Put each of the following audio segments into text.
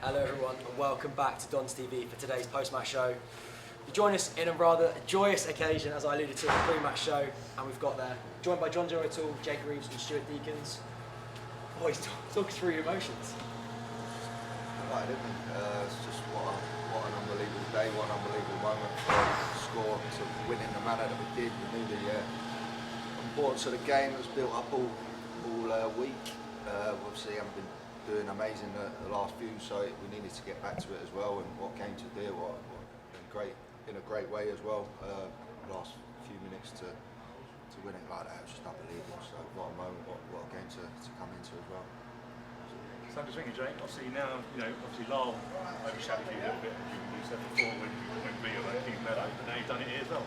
Hello everyone and welcome back to DonsTV for today's post-match show. You join us in a rather joyous occasion, as I alluded to in the pre-match show, and we've got there, joined by John-Joe O'Toole, Jake Reeves and Stuart Deakins. Boys, talk us through your emotions. Right, didn't we? It's just what an unbelievable day, what an unbelievable moment to score, to win in the manner that we did. We knew the importance of the game was built up all week. Obviously, haven't been doing amazing the last few, so we needed to get back to it as well. And what came to do, in a great way as well. Last few minutes to win it like that, it was just unbelievable. So what a moment, what a game to come into as well. So I'm just thinking, Jake, obviously now, obviously Lyle overshadowed you a little bit, as you said before, when we were at King Meadow, but now you've done it here as well.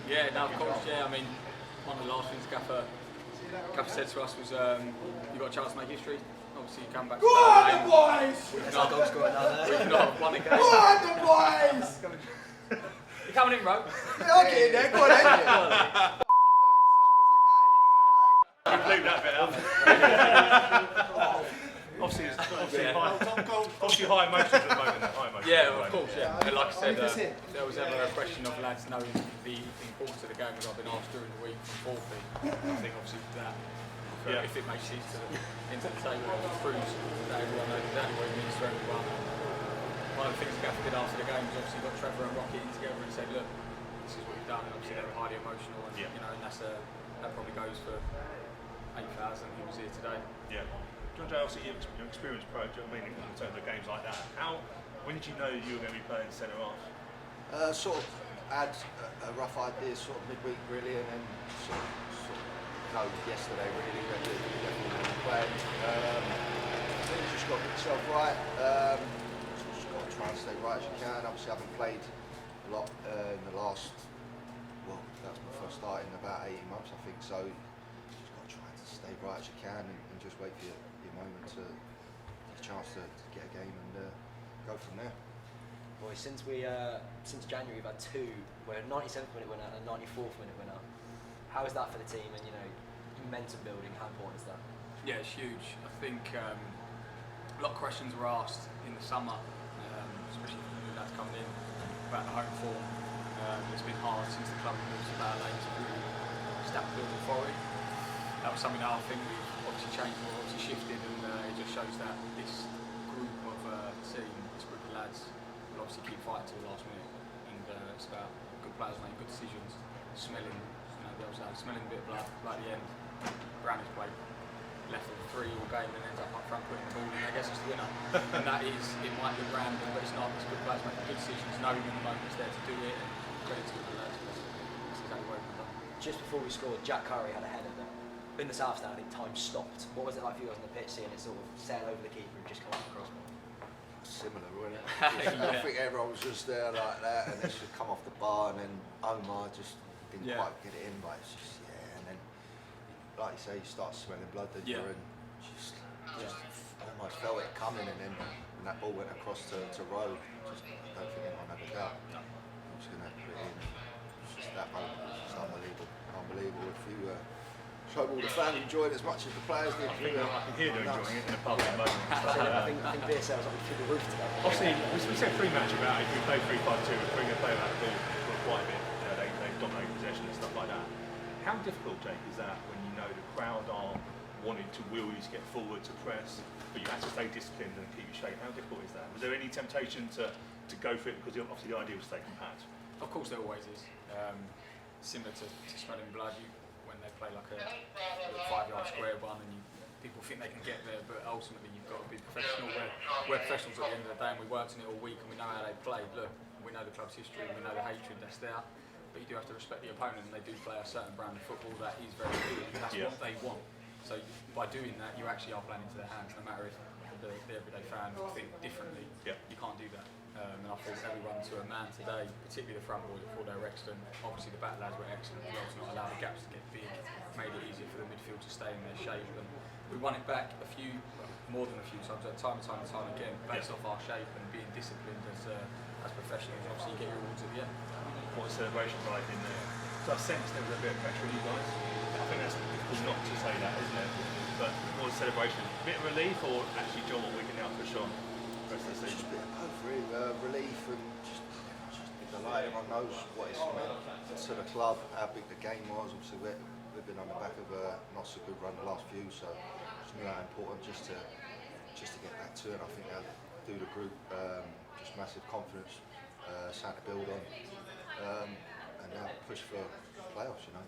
Yeah, no, of course, yeah. I mean, one of the last things Gaffer said to us was, you got a chance to make history. Obviously, you come back to Go on, the boys! We've not won a game. Go on, the boys! You're coming in, bro. Yeah, okay, there, go on, then. You blew that bit out. Obviously high emotions at the moment. Yeah, of course, yeah. And like I said, if there was ever a question of lads knowing the importance of the game, as I've been asked during the week from Forfeit, I think obviously that, if it makes it into the table, it proves that everyone knows exactly what it means to everyone. One of the things Gaffer did after the game was obviously got Trevor and Rocky in together and said, look, this is what we've done, and obviously they were highly emotional, and and that probably goes for 8,000 who was here today. Yeah. John-Joe, obviously your experience pro, do you know what I mean, in terms of games like that. When did you know you were going to be playing centre half? Sort of had a rough idea sort of midweek really, and then sort of know yesterday really that we definitely going to be playing. I think you just got to get yourself right. Just got to try and stay right as you can. Obviously I haven't played a lot in the last, well, that's my first start in about 18 months I think, so just got to try to stay right as you can and just wait for your moment to get a chance to get a game and go from there. Boys, since January we've had two, we're a 97th minute winner and a 94th minute winner. How is that for the team, and momentum building, how important is that? Yeah, it's huge. I think a lot of questions were asked in the summer, especially from the new lads coming in, about the home form. It's been hard since the club moved to Bad Lane to really start building forward. That was something that I think we've obviously changed, we've obviously shifted, and it just shows that this group of team, this group of lads, will obviously keep fighting till the last minute, and it's about good players making good decisions, smelling a bit of blood right at the end. Brownie's played left of the 3 all game and ends up front putting the ball in. I guess it's the winner, and that is, it might look random, but it's not. It's good players making good decisions, knowing when the moment's there to do it, and credit to the lads. That's exactly what we've done. Just before we scored, Jack Curry had a header that, in the South Stand, I think time stopped. What was it like for you guys on the pitch, seeing it sort of sail over the keeper and just come up across? Similar, wasn't it? I think everyone was just there like that, and it should come off the bar, and then Omar just didn't quite get it in, but it's just, and then, like you say, you start smelling blood, and just almost felt it coming, and then when that ball went across to Rowe, I don't think anyone had a doubt. I'm just going to put it in. It's just that moment, it's just unbelievable. If you hope all the fans enjoyed it as much as the players did. I can hear they're enjoying it in a pub at the moment. I think beer sales will be through the roof today. Obviously, we said pre-match about if we play 3-5-2, we're bringing a player out of the ball for quite a bit. They dominate possession and stuff like that. How difficult, Jake, is that when you know the crowd are wanting to will you to get forward, to press, but you have to stay disciplined and keep your shape? How difficult is that? Was there any temptation to go for it, because obviously the idea was to stay compact? Of course there always is. Similar to smelling blood, when they play like a 5-yard square one, and people think they can get there, but ultimately you've got to be professional. We're professionals at the end of the day, and we worked on it all week, and we know how they played. Look, we know the club's history, we know the hatred that's there, but you do have to respect the opponent, and they do play a certain brand of football that is very good, and that's what they want. So by doing that, you actually are playing into their hands, no matter if the everyday fan will think differently. You can't do that. And I thought everyone to a man today, particularly the front boys, I thought they were excellent. Obviously the back lads were excellent as well, to not allow the gaps to get big, made it easier for the midfield to stay in their shape. And we won it back more than a few times, time and time again, based off our shape and being disciplined as professionals. Obviously you get your awards at the end. What a celebration like in there. So I sense there was a bit of pressure on you guys. I think that's difficult not to say that, isn't it? But what was the celebration? A bit of relief, or actually, John, what we can now push on the rest of the season? delighted. Everyone knows what it's meant to the club, how big the game was. Obviously, we've been on the back of a not so good run the last few, so it's really important just to get back to it. I think they'll do the group just massive confidence, something to build on, and now push for playoffs. You know.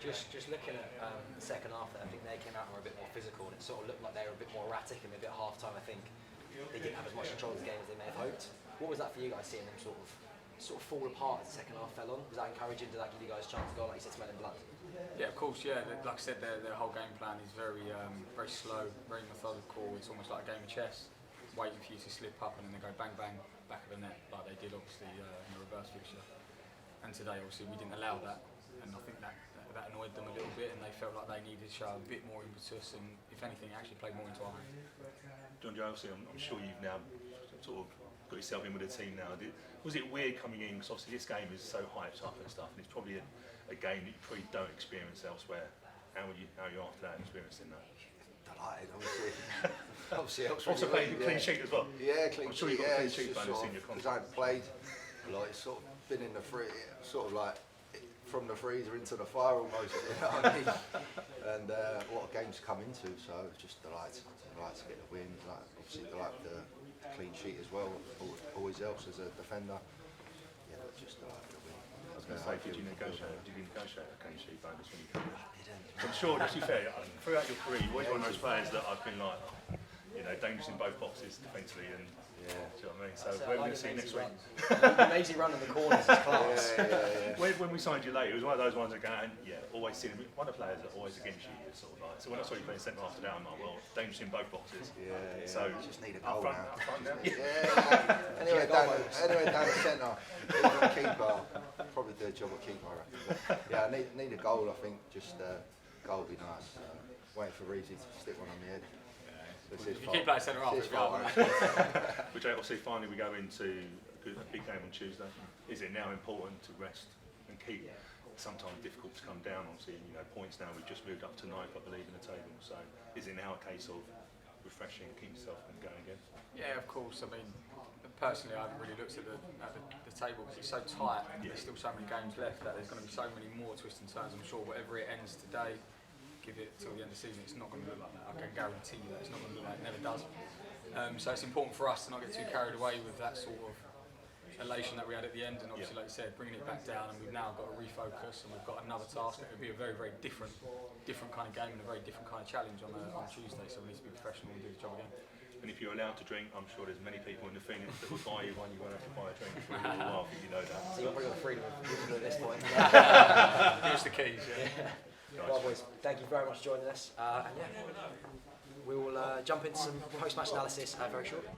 Just looking at the second half, there, I think they came out and were a bit more physical, and it sort of looked like they were a bit more erratic, and maybe at half time, I think they didn't have as much control of the game as they may have hoped. What was that for you guys, seeing them sort of fall apart as the second half fell on? Was that encouraging? Did that give you guys a chance to go, like you said, smelling blood? Yeah, of course. Yeah, like I said, their whole game plan is very slow, very methodical. It's almost like a game of chess, waiting for you to slip up and then they go bang bang back of the net, like they did obviously in the reverse fixture. And today, obviously, we didn't allow that, and I think that annoyed them a little bit, and they felt like they needed to show a bit more impetus, and if anything, actually played more into our hand. John-Joe, obviously, I'm sure you've now sort of got yourself in with the team now. Was it weird coming in, because obviously this game is so hyped up and stuff, and it's probably a game that you probably don't experience elsewhere. How are you after that, experiencing that? Delighted, obviously. Obviously helps. Also playing clean sheet as well. Yeah, clean I'm sure sheet. you've got Yeah, a clean sheet bonus in your because contract. I played, like it's sort of been in the sort of like from the freezer into the fire almost. You know what I mean? And what a game's come into, so just delighted to get the win. Like, obviously delighted the clean sheet as well. Always helps as a defender. Yeah, but just delighted to win. I was going to say, did you negotiate a clean sheet bonus when you came in? I didn't. I'm sure, to be fair, throughout your career, you're always one of those players that I've been like, you know, dangerous in both boxes defensively, and do you know what I mean? So where are we going to see you next week? Lazy run in the corners is class. Yeah. When we signed you late, it was one of those ones that going, always seeing one of the players that always against you. Is sort of like, so when I saw you playing centre half today, I'm like, well, dangerous in both boxes. Yeah. So just need a up goal front, now. up front now. Yeah. Anyway, down the centre, even keeper, probably do a job at keeper, I reckon. But yeah, I need a goal. I think just goal would be nice. Waiting for Reeves to stick one on the head. If you keep playing centre half, it's Which obviously finally we go into a big game on Tuesday. Is it now important to rest and keep? Sometimes difficult to come down. Obviously, you know, points now. We've just moved up to 9th, I believe, in the table. So, is it now a case of refreshing, keep yourself and going again? Yeah, of course. I mean, personally, I haven't really looked at the table because it's so tight. There's still so many games left that there's going to be so many more twists and turns. I'm sure whatever it ends today, give it till the end of the season, it's not going to look like that. I can guarantee you that it's not going to look like it never does. So it's important for us to not get too carried away with that sort of elation that we had at the end, and obviously, like you said, bringing it back down, and we've now got to refocus, and we've got another task. It will be a very, very different kind of game and a very different kind of challenge on Tuesday. So we need to be professional and do the job again. And if you're allowed to drink, I'm sure there's many people in the Phoenix that will buy you one. You won't have to buy a drink for a little while, if you know that. So you've probably got the freedom of Wimbledon at this point. Give us the keys. Well, boys, thank you very much for joining us. And we will jump into some post-match analysis very shortly.